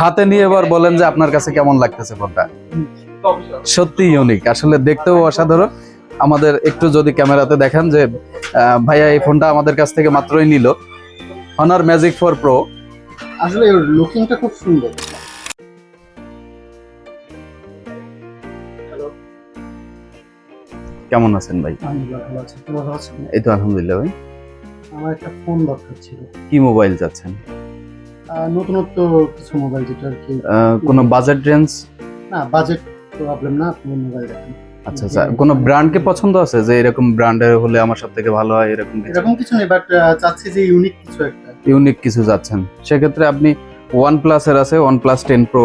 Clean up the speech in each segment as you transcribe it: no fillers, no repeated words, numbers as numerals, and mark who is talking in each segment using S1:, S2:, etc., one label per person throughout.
S1: হাতে নিয়ে এবার বলেন যে আপনার কাছে কেমন লাগতেছে ফোনটা। সত্যি ইউনিক, আসলে দেখতেও অসাধারণ। আমাদের একটু যদি ক্যামেরাতে দেখান যে ভাইয়া এই ফোনটা আমাদের কাছ থেকে মাত্রই নিল, Honor Magic 4 Pro।
S2: আসলে এর লুকিংটা খুব সুন্দর।
S1: কেমন আছেন ভাই?
S2: আলহামদুলিল্লাহ ভালো আছি। তুমি ভালো আছো?
S1: এই তো আলহামদুলিল্লাহ ভাই।
S2: আমার একটা ফোন দরকার ছিল।
S1: কি মোবাইল চাচ্ছেন?
S2: নতুনত্ব কিছু মোবাইল যেটা আর কি।
S1: কোনো বাজেট রেঞ্জ?
S2: না, বাজেট প্রবলেম না, আপনি মোবাইল দেখেন।
S1: আচ্ছা আচ্ছা, কোনো ব্র্যান্ড কি পছন্দ আছে যে এরকম ব্র্যান্ডের হলে আমার সবথেকে ভালো হয়, এরকম কিছু?
S2: এরকম কিছু নেই, বাট চাচ্ছি যে ইউনিক কিছু একটা।
S1: ইউনিক কিছু যাচ্ছেন, সেক্ষেত্রে আপনি OnePlus এর আছে OnePlus 10 Pro।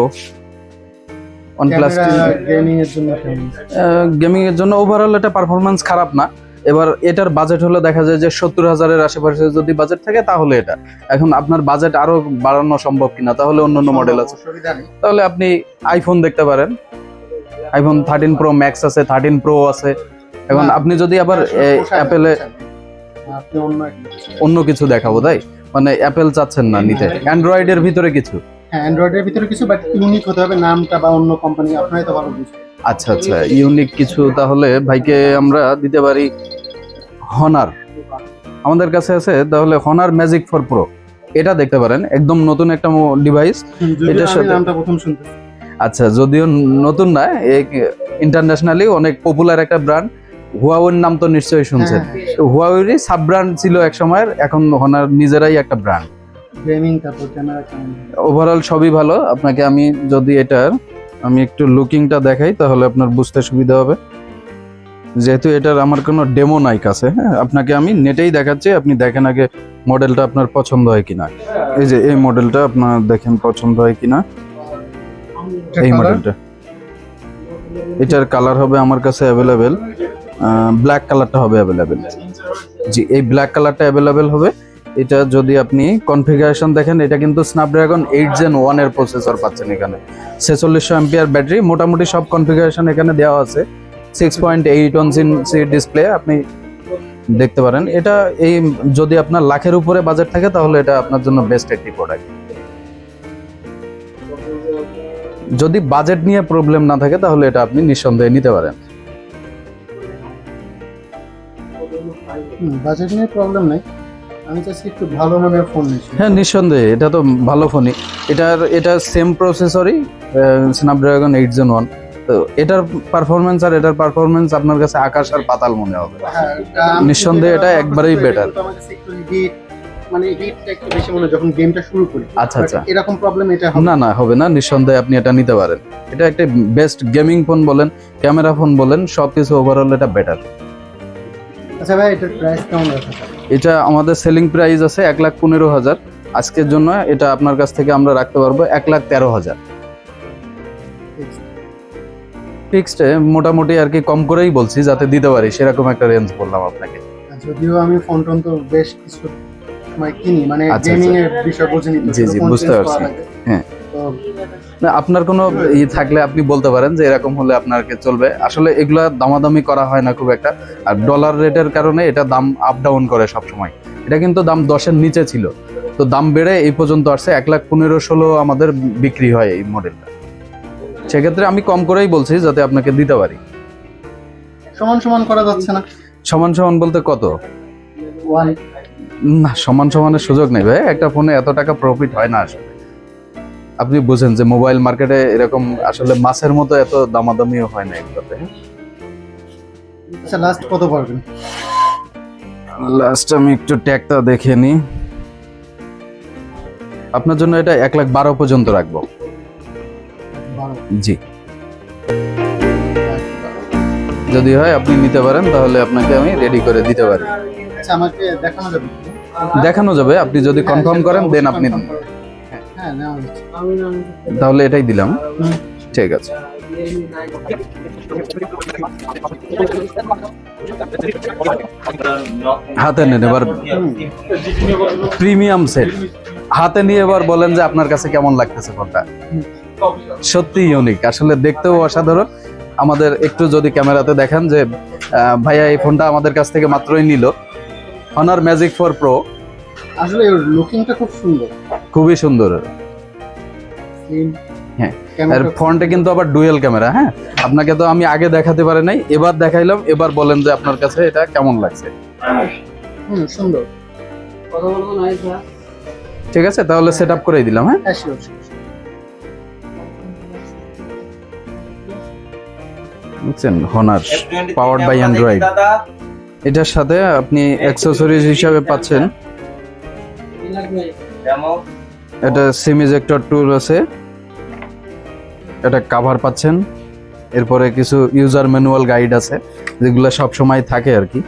S1: OnePlus
S2: গেমিং এর জন্য
S1: গেমিং এর জন্য ওভারঅল এটা পারফরম্যান্স খারাপ না। এবার এটার বাজেট হলো দেখা যায় যে 70,000-এর আশেপাশে যদি বাজেট থাকে তাহলে এটা। এখন আপনার বাজেট আরো বাড়ানো সম্ভব কিনা, তাহলে অন্য মডেল আছে,
S2: অসুবিধা নেই।
S1: তাহলে আপনি আইফোন দেখতে পারেন। আইফোন 13 Pro Max আছে, 13 Pro আছে। এখন আপনি যদি আবার অ্যাপেলে
S2: আপনি
S1: অন্য কিছু দেখাবো, তাই মানে অ্যাপেল চাচ্ছেন না নিতে, অ্যান্ড্রয়েডের ভিতরে কিছু?
S2: হ্যাঁ, অ্যান্ড্রয়েডের ভিতরে কিছু, বাট ইউনিক হতে হবে, নামটা বা অন্য কোম্পানি আপনারাই তো ভালো বুঝবেন।
S1: আচ্ছা আচ্ছা, ইউনিক কিছু তাহলে ভাইকে আমরা দিতে পারি Honor। আমাদের কাছে আছে তাহলে Honor Magic 4 Pro, এটা দেখতে পারেন, একদম নতুন একটা ডিভাইস।
S2: এটার সাথে নামটা প্রথম শুনতেছি।
S1: আচ্ছা, যদিও নতুন না, ইন্টারন্যাশনালি অনেক পপুলার একটা ব্র্যান্ড। হুয়াওয়ের নাম তো নিশ্চয়ই শুনছেন। হুয়াওয়েরই সাব ব্র্যান্ড ছিল এক সময়ের, এখন Honor নিজেরাই একটা ব্র্যান্ড।
S2: গেমিং, তারপর ক্যামেরা কেমন?
S1: ওভারঅল সবই ভালো। আপনাকে আমি যদি এটার একটু লুকিংটা দেখাই তাহলে আপনার বুঝতে সুবিধা হবে, যেহেতু এটার আমার কোনো ডেমো নাই কাছে। হ্যাঁ, আপনাকে আমি নেটেই দেখাচ্ছি, আপনি দেখেন আগে মডেলটা আপনার পছন্দ হয় কিনা। এই যে এই মডেলটা আপনার দেখেন পছন্দ হয় কিনা। এই মডেলটা, এটার কালার হবে আমার কাছে অ্যাভেলেবেল, ব্ল্যাক কালারটা হবে অ্যাভেলেবেল। জি, এই ব্ল্যাক কালারটা অ্যাভেলেবেল হবে। এটা যদি আপনি কনফিগারেশন দেখেন, এটা কিন্তু স্ন্যাপড্রাগন 8 Gen 1 এর প্রসেসর পাচ্ছেন এখানে, 4600 এম্পিয়ার ব্যাটারি, মোটামুটি সব কনফিগারেশন এখানে দেওয়া আছে। 6.8 ইঞ্চি ডিসপ্লে আপনি দেখতে পারেন। এটা এই যদি আপনার লাখের উপরে বাজেট থাকে তাহলে এটা আপনার জন্য বেস্ট একটি প্রোডাক্ট। যদি বাজেট নিয়ে প্রবলেম না থাকে তাহলে এটা আপনি নিঃসন্দেহে নিতে পারেন।
S2: বাজেট নিয়ে প্রবলেম নাই, আমি চাচ্ছি একটু ভালো মানের ফোন নিচ্ছি।
S1: হ্যাঁ, নিঃসন্দেহে এটা তো ভালো ফোনই। এটা সেম প্রসেসরই, স্ন্যাপড্রাগন 8 Gen 1। তো এটার পারফরমেন্স আর এটার পারফরমেন্স আপনার কাছে আকাশ আর পাতাল মনে হবে। নিঃসন্দেহে এটা একবারেই বেটার।
S2: মানে হিটটা একটু বেশি মনে হয় যখন গেমটা শুরু করি।
S1: আচ্ছা আচ্ছা,
S2: এরকম প্রবলেম এটা হবে
S1: না না, হবে না, নিঃসন্দেহে আপনি এটা নিতে পারেন। এটা একটা বেস্ট গেমিং ফোন বলেন, ক্যামেরা ফোন বলেন, সবকিছু ওভারঅল এটা বেটার।
S2: আচ্ছা ভাই, এটার প্রাইস কেমন আছে?
S1: এটা আমাদের সেলিং প্রাইস আছে 1,15,000। আজকের জন্য এটা আপনার কাছ থেকে আমরা রাখতে পারবো 1,13,000 ফিক্সড। মোটামুটি আর কি কম করেই বলছি যাতে দিতে পারি, সেরকম একটা রেঞ্জ বললাম আপনাকে।
S2: যদিও আমি ফোন টোন তো বেশ কিছু কিনি, মানে গেমিং এর বিষয় বুঝিনি।
S1: জি জি, বুঝতে পারছি। হ্যাঁ, না আপনার কোনো থাকলে আপনি বলতে পারেন যে এরকম হলে আপনাকে চলবে। আসলে এগুলা দামাদামি করা হয় না খুব একটা, আর ডলার রেটের কারণে এটা দাম আপ ডাউন করে সব সময়। এটা কিন্তু দাম 10-এর নিচে ছিল, তো দাম বেড়ে এই পর্যন্ত আসছে 1,15,16 আমাদের বিক্রি হয় এই মডেলটা। সেক্ষেত্রে আমি কম করেই বলছি যাতে আপনাকে দিতে পারি।
S2: সমান সমান করা যাচ্ছে না?
S1: সমান সমান বলতে কত? না, সমান সমানের সুযোগ নেই ভাই, একটা ফোনে এত টাকা প্রফিট হয় না আসলে। আপনি বুঝেন যে মোবাইল মার্কেটে এরকম আসলে মাছের মতো এত দামাদামিও হয় না এগুলোতে।
S2: আচ্ছা, লাস্ট কত পারবেন?
S1: লাস্ট আমি একটু ট্যাগটা দেখে নিই। আপনার জন্য এটা 1,12,000 পর্যন্ত রাখবো। জি, যদি হয় আপনি নিতে পারেন তাহলে আপনাকে আমি রেডি করে দিতে পারি।
S2: আচ্ছা, আমাকে দেখানো যাবে?
S1: দেখানো যাবে, আপনি যদি কনফার্ম করেন দেন আপনি।
S2: হ্যাঁ,
S1: তাহলে এটাই দিলাম, ঠিক আছে। হাতে নেন এবার প্রিমিয়াম সেট, হাতে নিয়ে এবার বলেন যে আপনার কাছে কেমন লাগতেছে ফোনটা। সত্যি ইউনিক, আসলে দেখতেও অসাধারণ। আমাদের একটু যদি ক্যামেরাতে দেখান যে ভাইয়া এই ফোনটা আমাদের কাছ থেকে মাত্রই নিল, Honor Magic 4 Pro।
S2: আসলে এর লুকিংটা খুব সুন্দর,
S1: খুবই সুন্দর।
S2: ক্লিন।
S1: হ্যাঁ, আর ফ্রন্টে কিন্তু আবার ডুয়েল ক্যামেরা। হ্যাঁ, আপনাকে তো আমি আগে দেখাতে পারি নাই, এবার দেখাইলাম। এবার বলেন যে আপনার কাছে এটা কেমন লাগছে।
S2: সুন্দর।
S1: ঠিক আছে, তাহলে সেট আপ করেই দিলাম। হ্যাঁ, বুঝছেন, হনার পাওয়ার্ড বাই অ্যান্ড্রয়েড। এটার সাথে আপনি অ্যাক্সেসরিজ হিসাবে পাচ্ছেন এটা সিম ইজেক্টর টুল আছে, এটা কভার পাচ্ছেন। এরপরে কিছু ইউজার ম্যানুয়াল গাইড আছে যেগুলো সব সময় থাকে আর কি।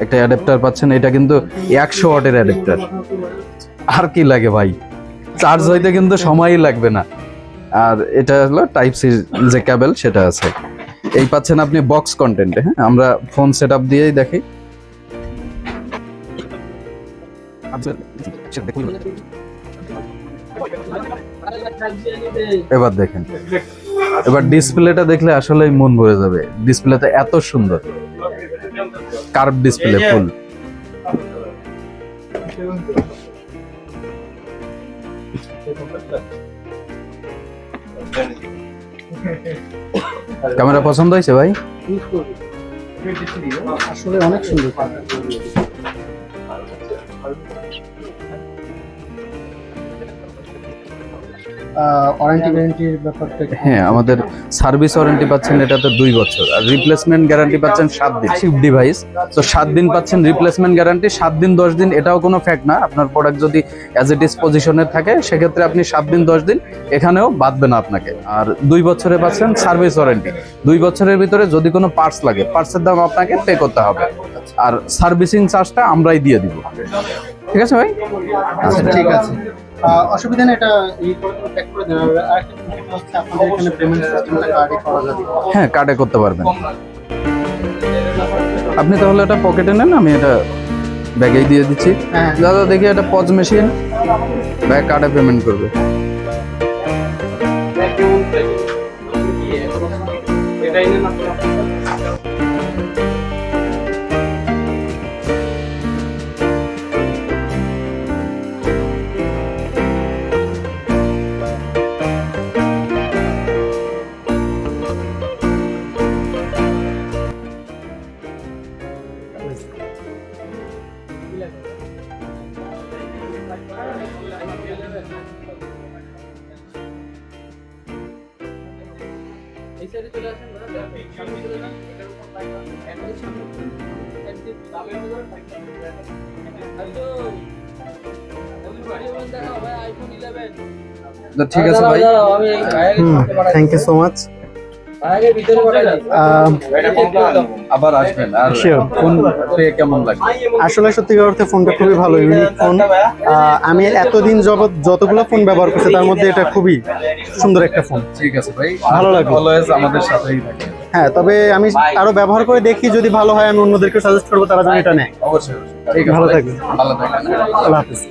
S1: একটা অ্যাডাপ্টার পাচ্ছেন, এটা কিন্তু 100 ওয়াটের অ্যাডাপ্টার। আর কি লাগে ভাই, চার্জ হইতে কিন্তু সময়ই লাগবে না। আর এটা হলো টাইপ সি যে কেবল, সেটা আছে। এই পাচ্ছেন আপনি বক্স কন্টেন্টে। হ্যাঁ, আমরা ফোন সেটআপ দিয়েই দেখি। এবার দেখেন, এবার ডিসপ্লেটা দেখলে আসলেই মন ভরে যাবে। ডিসপ্লেটা এত সুন্দর, কার্ভ ডিসপ্লে ফুল। ক্যামেরা পছন্দ হয়েছে ভাই?
S2: আসলে অনেক সুন্দর। ওয়ারেন্টি গ্যারান্টির ব্যাপারটা?
S1: হ্যাঁ, আমাদের সার্ভিস ওয়ারেন্টি পাচ্ছেন এটাতে 2 বছর, আর রিপ্লেসমেন্ট গ্যারান্টি পাচ্ছেন 7 দিন। শিফট ডিভাইস তো 7 দিন পাচ্ছেন রিপ্লেসমেন্ট গ্যারান্টি। 7 দিন 10 দিন এটাও কোনো ফ্যাক্ট না। আপনার প্রোডাক্ট যদি অ্যাজ ইট ইজ পজিশনে থাকে সেক্ষেত্রে আপনি 7 দিন 10 দিন এখানেও বাদবে না আপনাকে। আর 2 বছরে পাচ্ছেন সার্ভিস ওয়ারেন্টি। 2 বছরের ভিতরে যদি কোনো পার্টস লাগে, পার্টসের দাম আপনাকে পে করতে হবে, আর সার্ভিসিং চার্জটা আমরাই দিয়ে দিব। ঠিক আছে ভাই?
S2: আচ্ছা, ঠিক আছে, অসুবিধা নেই। এটা এই করে প্যাক করে দেওয়া হবে। আরেকটা বিষয় হচ্ছে আপনাদের এখানে পেমেন্ট সিস্টেমটা কার্ডে করা যাবে?
S1: হ্যাঁ, কার্ডে করতে পারবেন। আপনি তাহলে এটা পকেটে নেন, আমি এটা ব্যাগেই দিয়ে দিচ্ছি।
S2: হ্যাঁ।
S1: দাদা দেখি এটা পজ মেশিন, ব্যাগ কার্ডে পেমেন্ট করবে। ঠিক আছে ভাই,
S2: থ্যাংক ইউ সো মাচ।
S1: আবার আসবেন। আর ফোন পেয়ে কেমন লাগে?
S2: আসলে সত্যিকার অর্থে ফোনটা খুবই ভালো, ইউনিক ফোন। আমি এতদিন যাবত যতগুলো ফোন ব্যবহার করছি তার মধ্যে এটা খুবই সুন্দর একটা ফোন।
S1: ঠিক আছে ভাই,
S2: ভালো লাগলো।
S1: অলওয়েজ আমাদের সাথেই থাকে।
S2: হ্যাঁ, তবে আমি আরো ব্যবহার করে দেখি, যদি ভালো হয় আমি অন্যদেরকে সাজেস্ট করবো, তারা যেন এটা নেয়।
S1: অবশ্যই। ঠিক আছে,
S2: ভালো থাকবেন।
S1: ভালো থাকবেন।
S2: আল্লাহ হাফিজ।